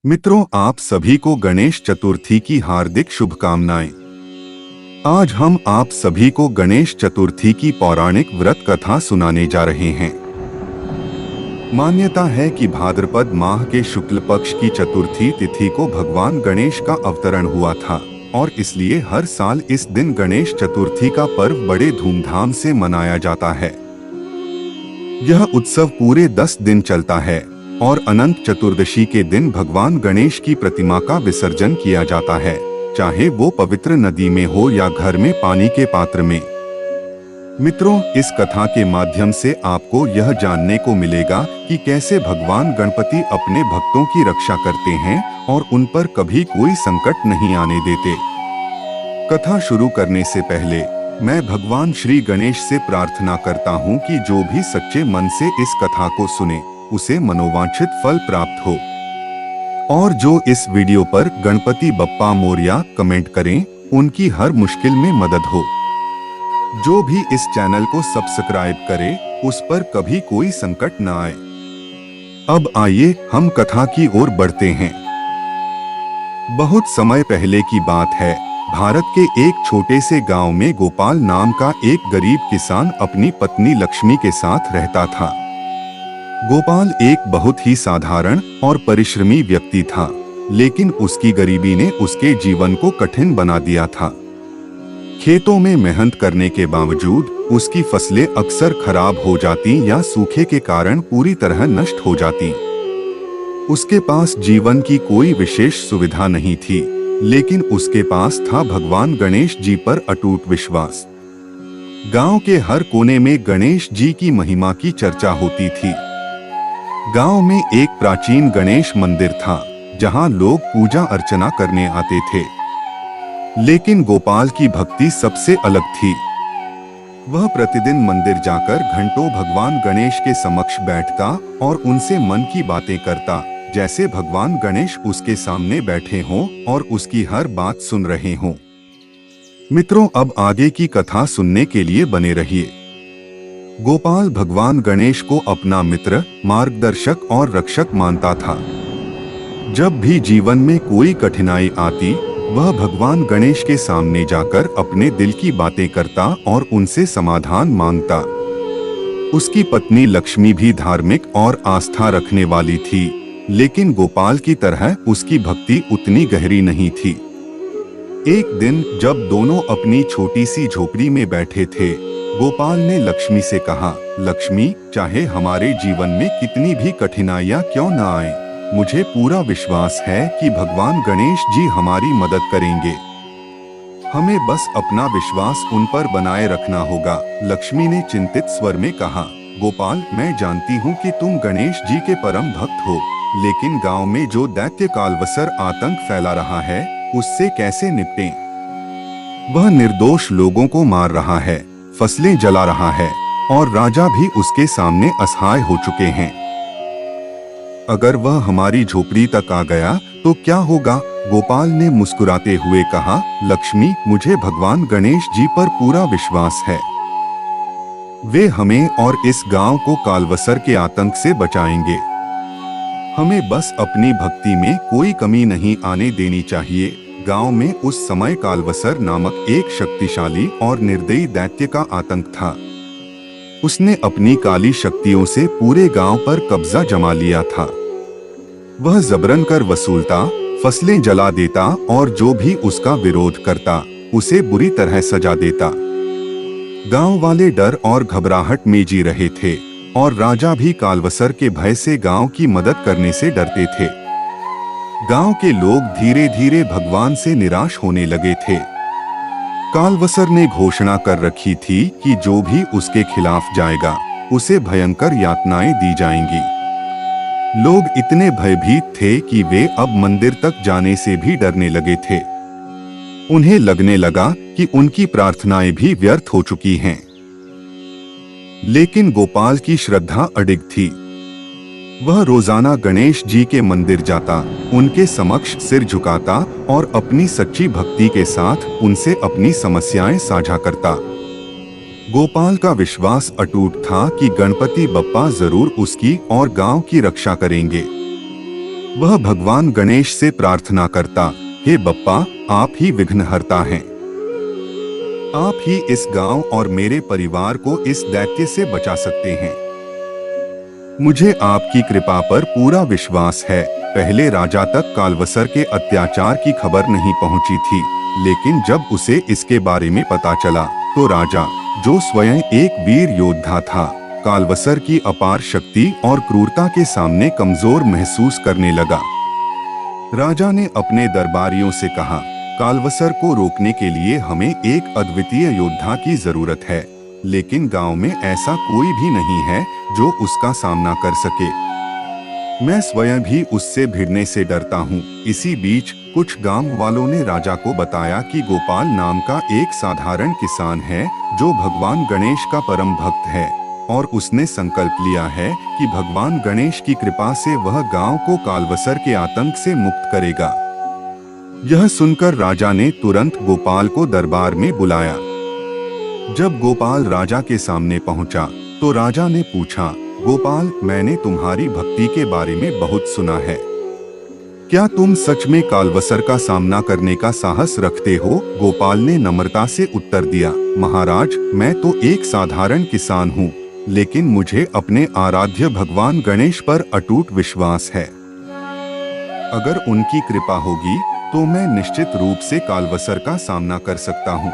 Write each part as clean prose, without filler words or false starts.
मित्रों, आप सभी को गणेश चतुर्थी की हार्दिक शुभकामनाएं। आज हम आप सभी को गणेश चतुर्थी की पौराणिक व्रत कथा सुनाने जा रहे हैं। मान्यता है कि भाद्रपद माह के शुक्ल पक्ष की चतुर्थी तिथि को भगवान गणेश का अवतरण हुआ था और इसलिए हर साल इस दिन गणेश चतुर्थी का पर्व बड़े धूमधाम से मनाया जाता है। यह उत्सव पूरे 10 दिन चलता है और अनंत चतुर्दशी के दिन भगवान गणेश की प्रतिमा का विसर्जन किया जाता है, चाहे वो पवित्र नदी में हो या घर में पानी के पात्र में। मित्रों, इस कथा के माध्यम से आपको यह जानने को मिलेगा कि कैसे भगवान गणपति अपने भक्तों की रक्षा करते हैं और उन पर कभी कोई संकट नहीं आने देते। कथा शुरू करने से पहले मैं भगवान श्री गणेश से प्रार्थना करता हूँ कि जो भी सच्चे मन से इस कथा को सुने उसे मनोवांछित फल प्राप्त हो, और जो इस वीडियो पर गणपति बप्पा मोरया कमेंट करें उनकी हर मुश्किल में मदद हो। जो भी इस चैनल को सब्सक्राइब करे उस पर कभी कोई संकट न आए। अब आइए हम कथा की ओर बढ़ते हैं। बहुत समय पहले की बात है। भारत के एक छोटे से गांव में गोपाल नाम का एक गरीब किसान अपनी पत्नी लक्ष्मी के साथ रहता था। गोपाल एक बहुत ही साधारण और परिश्रमी व्यक्ति था, लेकिन उसकी गरीबी ने उसके जीवन को कठिन बना दिया था। खेतों में मेहनत करने के बावजूद उसकी फसलें अक्सर खराब हो जाती या सूखे के कारण पूरी तरह नष्ट हो जाती। उसके पास जीवन की कोई विशेष सुविधा नहीं थी, लेकिन उसके पास था भगवान गणेश जी पर अटूट विश्वास। गांव के हर कोने में गणेश जी की महिमा की चर्चा होती थी। गांव में एक प्राचीन गणेश मंदिर था जहां लोग पूजा अर्चना करने आते थे, लेकिन गोपाल की भक्ति सबसे अलग थी। वह प्रतिदिन मंदिर जाकर घंटों भगवान गणेश के समक्ष बैठता और उनसे मन की बातें करता, जैसे भगवान गणेश उसके सामने बैठे हों और उसकी हर बात सुन रहे हों। मित्रों, अब आगे की कथा सुनने के लिए बने रहिए। गोपाल भगवान गणेश को अपना मित्र, मार्गदर्शक और रक्षक मानता था। जब भी जीवन में कोई कठिनाई आती, वह भगवान गणेश के सामने जाकर अपने दिल की बातें करता और उनसे समाधान मांगता। उसकी पत्नी लक्ष्मी भी धार्मिक और आस्था रखने वाली थी, लेकिन गोपाल की तरह उसकी भक्ति उतनी गहरी नहीं थी। एक दिन जब दोनों अपनी छोटी सी झोपड़ी में बैठे थे, गोपाल ने लक्ष्मी से कहा, लक्ष्मी, चाहे हमारे जीवन में कितनी भी कठिनाइयां क्यों न आए, मुझे पूरा विश्वास है कि भगवान गणेश जी हमारी मदद करेंगे। हमें बस अपना विश्वास उन पर बनाए रखना होगा। लक्ष्मी ने चिंतित स्वर में कहा, गोपाल, मैं जानती हूँ कि तुम गणेश जी के परम भक्त हो, लेकिन गांव में जो दैत्य कालवसर आतंक फैला रहा है उससे कैसे निपटें? वह निर्दोष लोगों को मार रहा है, फसलें जला रहा है और राजा भी उसके सामने असहाय हो चुके हैं। अगर वह हमारी झोपड़ी तक आ गया तो क्या होगा? गोपाल ने मुस्कुराते हुए कहा, लक्ष्मी, मुझे भगवान गणेश जी पर पूरा विश्वास है। वे हमें और इस गांव को कालवसर के आतंक से बचाएंगे। हमें बस अपनी भक्ति में कोई कमी नहीं आने देनी चाहिए। गांव में उस समय कालवसर नामक एक शक्तिशाली और निर्दयी दैत्य का आतंक था। उसने अपनी काली शक्तियों से पूरे गांव पर कब्जा जमा लिया था। वह जबरन कर वसूलता, फसलें जला देता और जो भी उसका विरोध करता उसे बुरी तरह सजा देता। गांव वाले डर और घबराहट में जी रहे थे और राजा भी कालवसर के भय से गांव की मदद करने से डरते थे। गांव के लोग धीरे धीरे भगवान से निराश होने लगे थे। कालवसर ने घोषणा कर रखी थी कि जो भी उसके खिलाफ जाएगा उसे भयंकर यातनाएं दी जाएंगी। लोग इतने भयभीत थे कि वे अब मंदिर तक जाने से भी डरने लगे थे। उन्हें लगने लगा कि उनकी प्रार्थनाएं भी व्यर्थ हो चुकी हैं। लेकिन गोपाल की श्रद्धा अडिग थी। वह रोजाना गणेश जी के मंदिर जाता, उनके समक्ष सिर झुकाता और अपनी सच्ची भक्ति के साथ उनसे अपनी समस्याएं साझा करता। गोपाल का विश्वास अटूट था कि गणपति बप्पा जरूर उसकी और गांव की रक्षा करेंगे। वह भगवान गणेश से प्रार्थना करता, हे बप्पा, आप ही विघ्नहर्ता हैं। आप ही इस गांव और मेरे परिवार को इस दैत्य से बचा सकते हैं। मुझे आपकी कृपा पर पूरा विश्वास है। पहले राजा तक कालवसर के अत्याचार की खबर नहीं पहुंची थी, लेकिन जब उसे इसके बारे में पता चला तो राजा, जो स्वयं एक वीर योद्धा था, कालवसर की अपार शक्ति और क्रूरता के सामने कमजोर महसूस करने लगा। राजा ने अपने दरबारियों से कहा, कालवसर को रोकने के लिए हमें एक अद्वितीय योद्धा की जरूरत है, लेकिन गांव में ऐसा कोई भी नहीं है जो उसका सामना कर सके। मैं स्वयं भी उससे भिड़ने से डरता हूँ। इसी बीच कुछ गांव वालों ने राजा को बताया कि गोपाल नाम का एक साधारण किसान है जो भगवान गणेश का परम भक्त है, और उसने संकल्प लिया है कि भगवान गणेश की कृपा से वह गांव को कालवसर के आतंक से मुक्त करेगा। यह सुनकर राजा ने तुरंत गोपाल को दरबार में बुलाया। जब गोपाल राजा के सामने पहुंचा तो राजा ने पूछा, गोपाल, मैंने तुम्हारी भक्ति के बारे में बहुत सुना है। क्या तुम सच में कालवसर का सामना करने का साहस रखते हो? गोपाल ने नम्रता से उत्तर दिया, महाराज, मैं तो एक साधारण किसान हूँ, लेकिन मुझे अपने आराध्य भगवान गणेश पर अटूट विश्वास है। अगर उनकी कृपा होगी तो मैं निश्चित रूप से कालवसर का सामना कर सकता हूँ।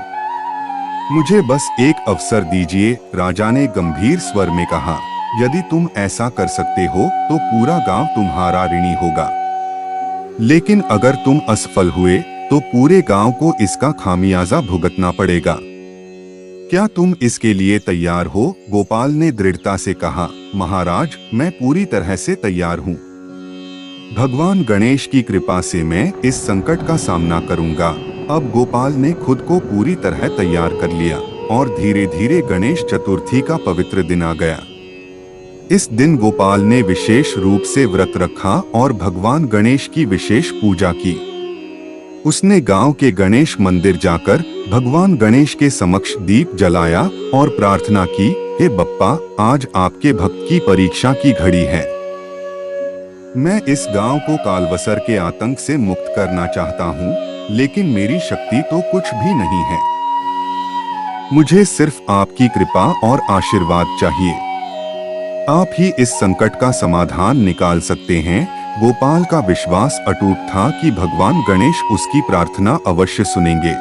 मुझे बस एक अवसर दीजिए, राजा ने गंभीर स्वर में कहा। यदि तुम ऐसा कर सकते हो तो पूरा गांव तुम्हारा ऋणी होगा, लेकिन अगर तुम असफल हुए तो पूरे गांव को इसका खामियाजा भुगतना पड़ेगा। क्या तुम इसके लिए तैयार हो? गोपाल ने दृढ़ता से कहा, महाराज, मैं पूरी तरह से तैयार हूँ। भगवान गणेश की कृपा से मैं इस संकट का सामना करूंगा। अब गोपाल ने खुद को पूरी तरह तैयार कर लिया और धीरे धीरे गणेश चतुर्थी का पवित्र दिन आ गया। इस दिन गोपाल ने विशेष रूप से व्रत रखा और भगवान गणेश की विशेष पूजा की। उसने गांव के गणेश मंदिर जाकर भगवान गणेश के समक्ष दीप जलाया और प्रार्थना की, हे बप्पा, आज आपके भक्त की परीक्षा की घड़ी है। मैं इस गांव को कालवसर के आतंक से मुक्त करना चाहता हूँ, लेकिन मेरी शक्ति तो कुछ भी नहीं है। मुझे सिर्फ आपकी कृपा और आशीर्वाद चाहिए। आप ही इस संकट का समाधान निकाल सकते हैं। गोपाल का विश्वास अटूट था कि भगवान गणेश उसकी प्रार्थना अवश्य सुनेंगे।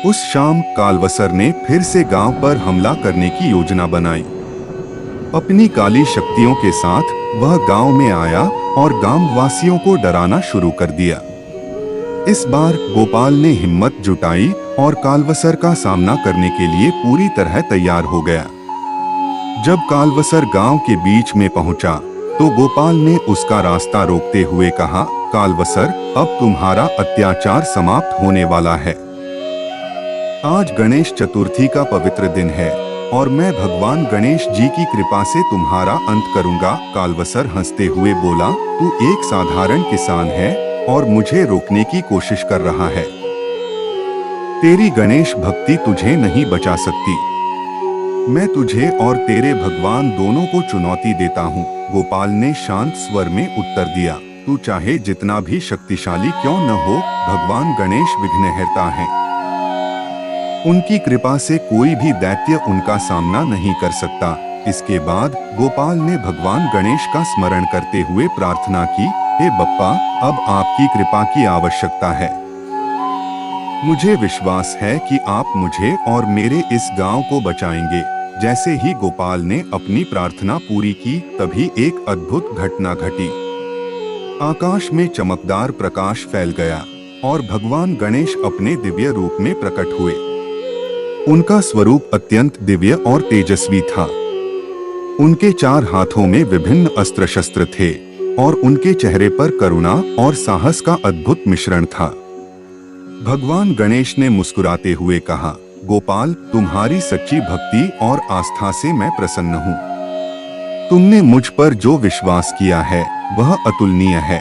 उस शाम कालवसर ने फिर से गांव पर हमला करने की योजना बनाई। अपनी काली शक्तियों के साथ वह गांव में आया और गांव वासियों को डराना शुरू कर दिया। इस बार गोपाल ने हिम्मत जुटाई और कालवसर का सामना करने के लिए पूरी तरह तैयार हो गया। जब कालवसर गांव के बीच में पहुंचा तो गोपाल ने उसका रास्ता रोकते हुए कहा, कालवसर, अब तुम्हारा अत्याचार समाप्त होने वाला है। आज गणेश चतुर्थी का पवित्र दिन है और मैं भगवान गणेश जी की कृपा से तुम्हारा अंत करूंगा। कालवसर हंसते हुए बोला, तू एक साधारण किसान है और मुझे रोकने की कोशिश कर रहा है। तेरी गणेश भक्ति तुझे नहीं बचा सकती। मैं तुझे और तेरे भगवान दोनों को चुनौती देता हूँ। गोपाल ने शांत स्वर में उत्तर दिया, तू चाहे जितना भी शक्तिशाली क्यों न हो, भगवान गणेश विघ्नहर्ता हैं। उनकी कृपा से कोई भी दैत्य उनका सामना नहीं कर सकता। इसके बाद गोपाल ने भगवान गणेश का स्मरण करते हुए प्रार्थना की, हे बप्पा, अब आपकी कृपा की आवश्यकता है। मुझे विश्वास है कि आप मुझे और मेरे इस गांव को बचाएंगे। जैसे ही गोपाल ने अपनी प्रार्थना पूरी की, तभी एक अद्भुत घटना घटी। आकाश में चमकदार प्रकाश फैल गया और भगवान गणेश अपने दिव्य रूप में प्रकट हुए। उनका स्वरूप अत्यंत दिव्य और तेजस्वी था। उनके 4 हाथों में विभिन्न अस्त्र शस्त्र थे और उनके चेहरे पर करुणा और साहस का अद्भुत मिश्रण था। भगवान गणेश ने मुस्कुराते हुए कहा, गोपाल, तुम्हारी सच्ची भक्ति और आस्था से मैं प्रसन्न हूँ। तुमने मुझ पर जो विश्वास किया है वह अतुलनीय है।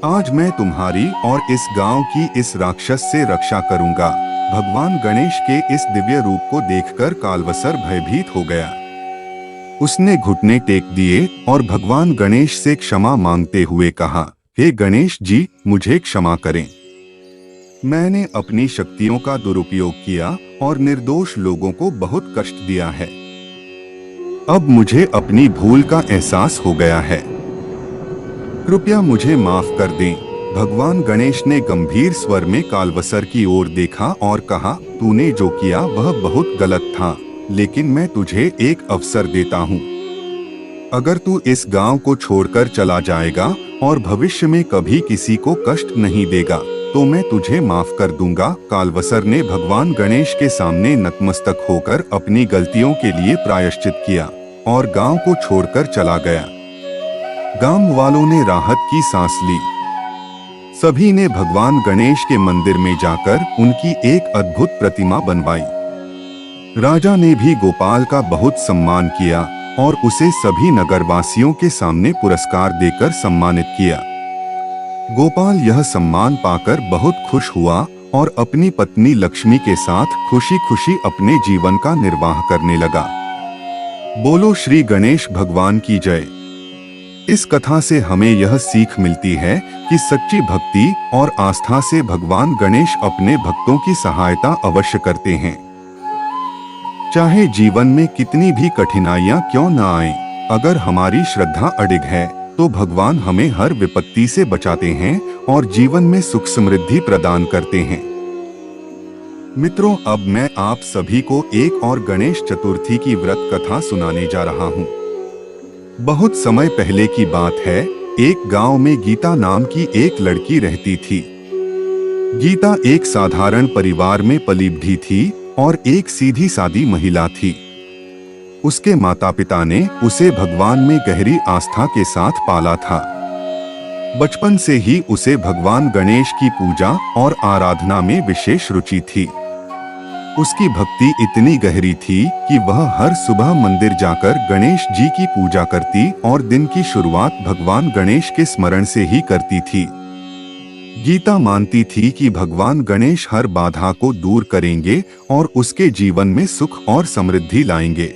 आज मैं तुम्हारी और इस गांव की इस राक्षस से रक्षा करूंगा। भगवान गणेश के इस दिव्य रूप को देखकर कालवसर भयभीत हो गया। उसने घुटने टेक दिए और भगवान गणेश से क्षमा मांगते हुए कहा, हे गणेश जी, मुझे क्षमा करें। मैंने अपनी शक्तियों का दुरुपयोग किया और निर्दोष लोगों को बहुत कष्ट दिया है। अब मुझे अपनी भूल का एहसास हो गया है। कृपया मुझे माफ कर दें। भगवान गणेश ने गंभीर स्वर में कालवसर की ओर देखा और कहा, तूने जो किया वह बहुत गलत था, लेकिन मैं तुझे एक अवसर देता हूँ। अगर तू इस गांव को छोड़कर चला जाएगा और भविष्य में कभी किसी को कष्ट नहीं देगा, तो मैं तुझे माफ कर दूंगा। कालवसर ने भगवान गणेश के सामने नतमस्तक होकर अपनी गलतियों के लिए प्रायश्चित किया और गांव को छोड़कर चला गया। गांव वालों ने राहत की सांस ली। सभी ने भगवान गणेश के मंदिर में जाकर उनकी एक अद्भुत प्रतिमा बनवाई। राजा ने भी गोपाल का बहुत सम्मान किया और उसे सभी नगरवासियों के सामने पुरस्कार देकर सम्मानित किया। गोपाल यह सम्मान पाकर बहुत खुश हुआ और अपनी पत्नी लक्ष्मी के साथ खुशी खुशी अपने जीवन का निर्वाह करने लगा। बोलो श्री गणेश भगवान की जय। इस कथा से हमें यह सीख मिलती है कि सच्ची भक्ति और आस्था से भगवान गणेश अपने भक्तों की सहायता अवश्य करते हैं। चाहे जीवन में कितनी भी कठिनाइयां क्यों न आएं, अगर हमारी श्रद्धा अडिग है तो भगवान हमें हर विपत्ति से बचाते हैं और जीवन में सुख समृद्धि प्रदान करते हैं। मित्रों, अब मैं आप सभी को एक और गणेश चतुर्थी की व्रत कथा सुनाने जा रहा हूँ। बहुत समय पहले की बात है। एक गांव में गीता नाम की एक लड़की रहती थी। गीता एक साधारण परिवार में पली बढ़ी थी और एक सीधी सादी महिला थी। उसके माता पिता ने उसे भगवान में गहरी आस्था के साथ पाला था। बचपन से ही उसे भगवान गणेश की पूजा और आराधना में विशेष रुचि थी। उसकी भक्ति इतनी गहरी थी कि वह हर सुबह मंदिर जाकर गणेश जी की पूजा करती और दिन की शुरुआत भगवान गणेश के स्मरण से ही करती थी। गीता मानती थी कि भगवान गणेश हर बाधा को दूर करेंगे और उसके जीवन में सुख और समृद्धि लाएंगे।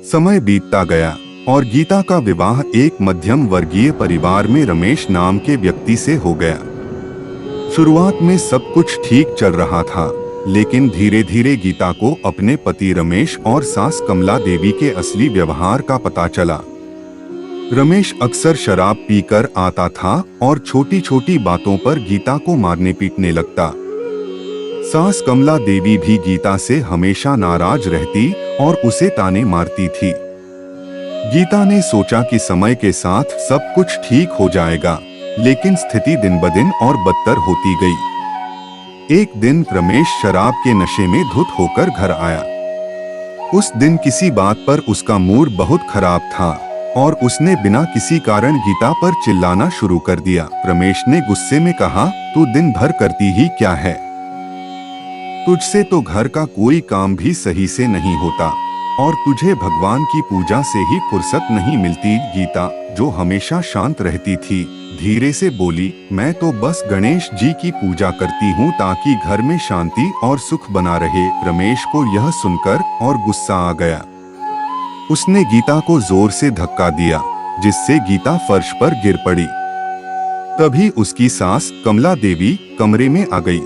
समय बीतता गया और गीता का विवाह एक मध्यम वर्गीय परिवार में रमेश नाम के व्यक्ति से हो गया। शुरुआत में सब कुछ ठीक चल रहा था, लेकिन धीरे धीरे गीता को अपने पति रमेश और सास कमला देवी के असली व्यवहार का पता चला। रमेश अक्सर शराब पीकर आता था और छोटी छोटी बातों पर गीता को मारने पीटने लगता। सास कमला देवी भी गीता से हमेशा नाराज रहती और उसे ताने मारती थी। गीता ने सोचा कि समय के साथ सब कुछ ठीक हो जाएगा, लेकिन स्थिति दिन ब दिन और बदतर होती गई। एक दिन रमेश शराब के नशे में धुत होकर घर आया। उस दिन किसी बात पर उसका मूड बहुत खराब था और उसने बिना किसी कारण गीता पर चिल्लाना शुरू कर दिया। रमेश ने गुस्से में कहा, तू दिन भर करती ही क्या है? तुझसे तो घर का कोई काम भी सही से नहीं होता और तुझे भगवान की पूजा से ही फुर्सत नहीं मिलती। गीता, जो हमेशा शांत रहती थी, धीरे से बोली, मैं तो बस गणेश जी की पूजा करती हूँ ताकि घर में शांति और सुख बना रहे। रमेश को यह सुनकर और गुस्सा आ गया। उसने गीता को जोर से धक्का दिया, जिससे गीता फर्श पर गिर पड़ी। तभी उसकी सास कमला देवी कमरे में आ गई।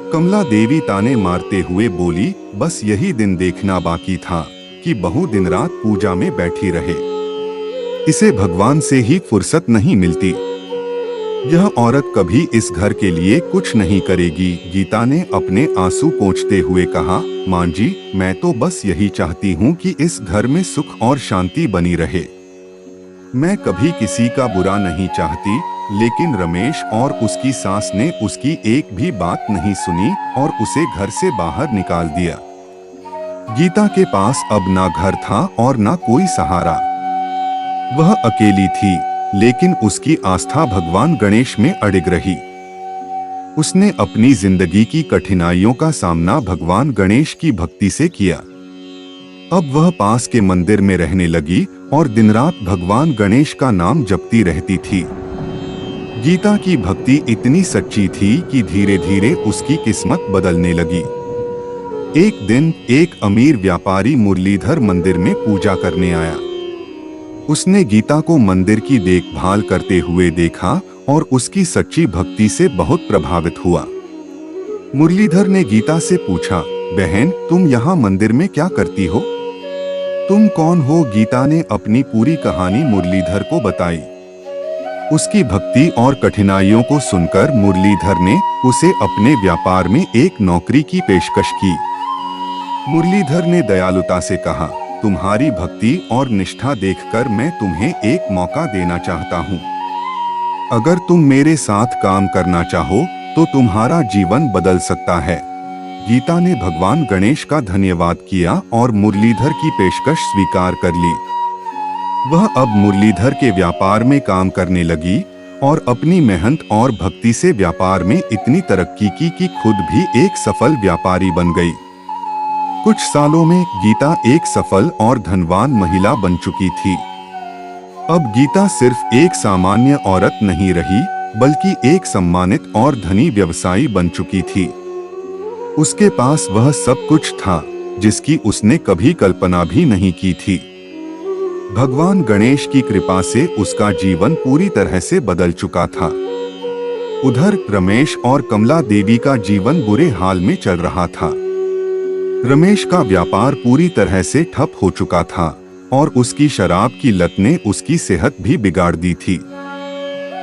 कमला देवी ताने मारते हुए बोली, बस यही दिन देखना बाकी था कि बहू दिन रात पूजा में बैठी रहे। इसे भगवान से ही फुर्सत नहीं मिलती। यह औरत कभी इस घर के लिए कुछ नहीं करेगी। गीता ने अपने आंसू पोंछते हुए कहा, मां जी, मैं तो बस यही चाहती हूँ कि इस घर में सुख और शांति बनी रहे। मैं कभी किसी का बुरा नहीं चाहती, लेकिन रमेश और उसकी सास ने उसकी एक भी बात नहीं सुनी और उसे घर से बाहर निकाल दिया। गीता के पास अब ना घर था और ना कोई सहारा। वह अकेली थी, लेकिन उसकी आस्था भगवान गणेश में अडिग रही। उसने अपनी जिंदगी की कठिनाइयों का सामना भगवान गणेश की भक्ति से किया। अब वह पास के मंदिर में रहने लगी और दिन रात भगवान गणेश का नाम जपती रहती थी। गीता की भक्ति इतनी सच्ची थी कि धीरे धीरे उसकी किस्मत बदलने लगी। एक दिन एक अमीर व्यापारी मुरलीधर मंदिर में पूजा करने आया। उसने गीता को मंदिर की देखभाल करते हुए देखा और उसकी सच्ची भक्ति से बहुत प्रभावित हुआ। मुरलीधर ने गीता से पूछा, बहन, तुम यहाँ मंदिर में क्या करती हो? तुम कौन हो? गीता ने अपनी पूरी कहानी मुरलीधर को बताई। उसकी भक्ति और कठिनाइयों को सुनकर मुरलीधर ने उसे अपने व्यापार में एक नौकरी की पेशकश की। मुरलीधर ने दयालुता से कहा, तुम्हारी भक्ति और निष्ठा देखकर मैं तुम्हें एक मौका देना चाहता हूँ। अगर तुम मेरे साथ काम करना चाहो तो तुम्हारा जीवन बदल सकता है। गीता ने भगवान गणेश का धन्यवाद किया और मुरलीधर की पेशकश स्वीकार कर ली। वह अब मुरलीधर के व्यापार में काम करने लगी और अपनी मेहनत और भक्ति से व्यापार में इतनी तरक्की की कि खुद भी एक सफल व्यापारी बन गई। कुछ सालों में गीता एक सफल और धनवान महिला बन चुकी थी। अब गीता सिर्फ एक सामान्य औरत नहीं रही, बल्कि एक सम्मानित और धनी व्यवसायी बन चुकी थी। उसके पास वह सब कुछ था जिसकी उसने कभी कल्पना भी नहीं की थी। भगवान गणेश की कृपा से उसका जीवन पूरी तरह से बदल चुका था। उधर रमेश और कमला देवी का जीवन बुरे हाल में चल रहा था। रमेश का व्यापार पूरी तरह से ठप हो चुका था और उसकी शराब की लत ने उसकी सेहत भी बिगाड़ दी थी।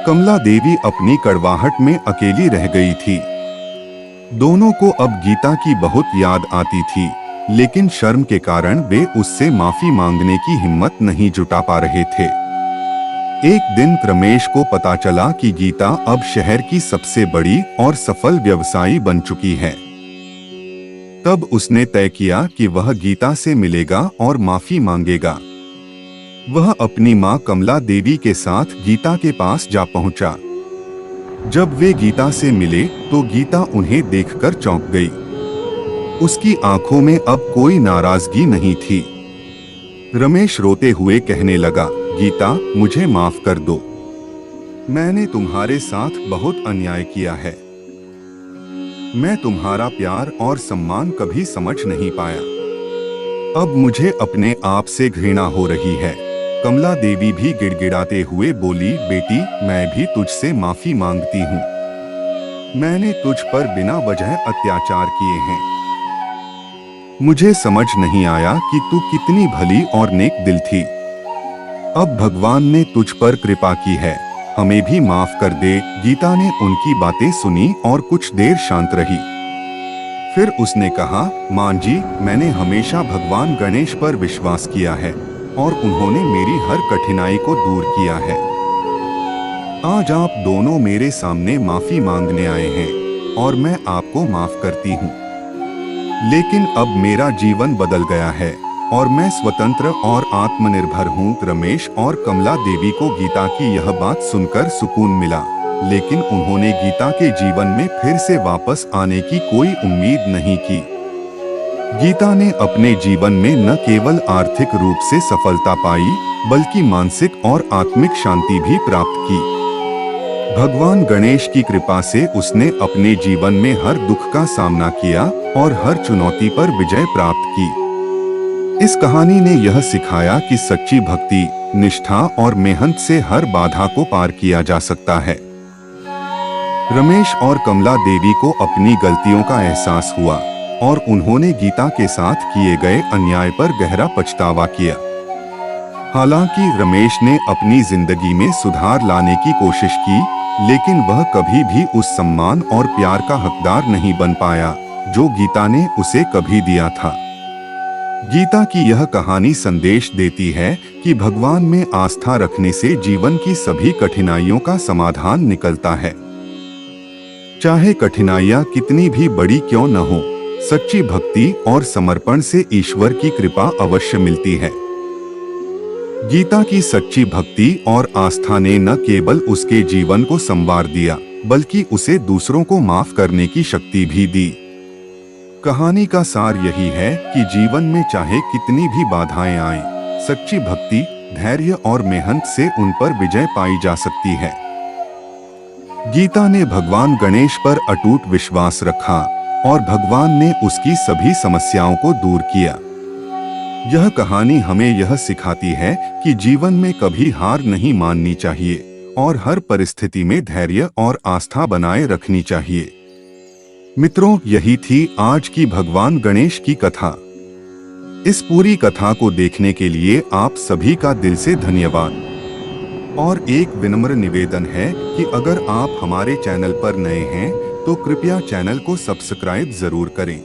कमला देवी अपनी कड़वाहट में अकेली रह गई थी। दोनों को अब गीता की बहुत याद आती थी, लेकिन शर्म के कारण वे उससे माफी मांगने की हिम्मत नहीं जुटा पा रहे थे। एक दिन रमेश को पता चला कि गीता अब शहर की सबसे बड़ी और सफल व्यवसायी बन चुकी है। तब उसने तय किया कि वह गीता से मिलेगा और माफी मांगेगा। वह अपनी मां कमला देवी के साथ गीता के पास जा पहुंचा। जब वे गीता से मिले तो गीता उन्हें देखकर चौंक गई। उसकी आंखों में अब कोई नाराजगी नहीं थी। रमेश रोते हुए कहने लगा, गीता, मुझे माफ कर दो। मैंने तुम्हारे साथ बहुत अन्याय किया है। मैं तुम्हारा प्यार और सम्मान कभी समझ नहीं पाया। अब मुझे अपने आप से घृणा हो रही है। कमला देवी भी गिड़गिड़ाते हुए बोली, बेटी, मैं भी तुझसे माफी मांगती हूँ। मैंने तुझ पर बिना वजह अत्याचार किए हैं। मुझे समझ नहीं आया कि तू कितनी भली और नेक दिल थी। अब भगवान ने तुझ पर कृपा की है, हमें भी माफ कर दे। गीता ने उनकी बातें सुनी और कुछ देर शांत रही। फिर उसने कहा, मां जी, मैंने हमेशा भगवान गणेश पर विश्वास किया है और उन्होंने मेरी हर कठिनाई को दूर किया है। आज आप दोनों मेरे सामने माफी मांगने आए हैं और मैं आपको माफ करती हूँ। लेकिन अब मेरा जीवन बदल गया है और मैं स्वतंत्र और आत्मनिर्भर हूँ। रमेश और कमला देवी को गीता की यह बात सुनकर सुकून मिला, लेकिन उन्होंने गीता के जीवन में फिर से वापस आने की कोई उम्मीद नहीं की। गीता ने अपने जीवन में न केवल आर्थिक रूप से सफलता पाई, बल्कि मानसिक और आत्मिक शांति भी प्राप्त की। भगवान गणेश की कृपा से उसने अपने जीवन में हर दुख का सामना किया और हर चुनौती पर विजय प्राप्त की। इस कहानी ने यह सिखाया कि सच्ची भक्ति, निष्ठा और मेहनत से हर बाधा को पार किया जा सकता है। रमेश और कमला देवी को अपनी गलतियों का एहसास हुआ और उन्होंने गीता के साथ किए गए अन्याय पर गहरा पछतावा किया। हालांकि रमेश ने अपनी जिंदगी में सुधार लाने की कोशिश की, लेकिन वह कभी भी उस सम्मान और प्यार का हकदार नहीं बन पाया जो गीता ने उसे कभी दिया था। गीता की यह कहानी संदेश देती है कि भगवान में आस्था रखने से जीवन की सभी कठिनाइयों का समाधान निकलता है। चाहे कठिनाइयां कितनी भी बड़ी क्यों न हो, सच्ची भक्ति और समर्पण से ईश्वर की कृपा अवश्य मिलती है। गीता की सच्ची भक्ति और आस्था ने न केवल उसके जीवन को संवार दिया, बल्कि उसे दूसरों को माफ करने की शक्ति भी दी। कहानी का सार यही है कि जीवन में चाहे कितनी भी बाधाएं आएं, सच्ची भक्ति, धैर्य और मेहनत से उन पर विजय पाई जा सकती है। गीता ने भगवान गणेश पर अटूट विश्वास रखा और भगवान ने उसकी सभी समस्याओं को दूर किया। यह कहानी हमें यह सिखाती है कि जीवन में कभी हार नहीं माननी चाहिए और हर परिस्थिति में धैर्य और आस्था बनाए रखनी चाहिए। मित्रों, यही थी आज की भगवान गणेश की कथा। इस पूरी कथा को देखने के लिए आप सभी का दिल से धन्यवाद। और एक विनम्र निवेदन है कि अगर आप हमारे चैनल पर नए हैं तो कृपया चैनल को सब्सक्राइब जरूर करें।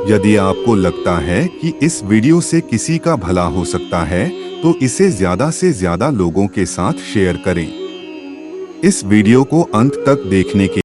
यदि आपको लगता है कि इस वीडियो से किसी का भला हो सकता है तो इसे ज्यादा से ज्यादा लोगों के साथ शेयर करें। इस वीडियो को अंत तक देखने के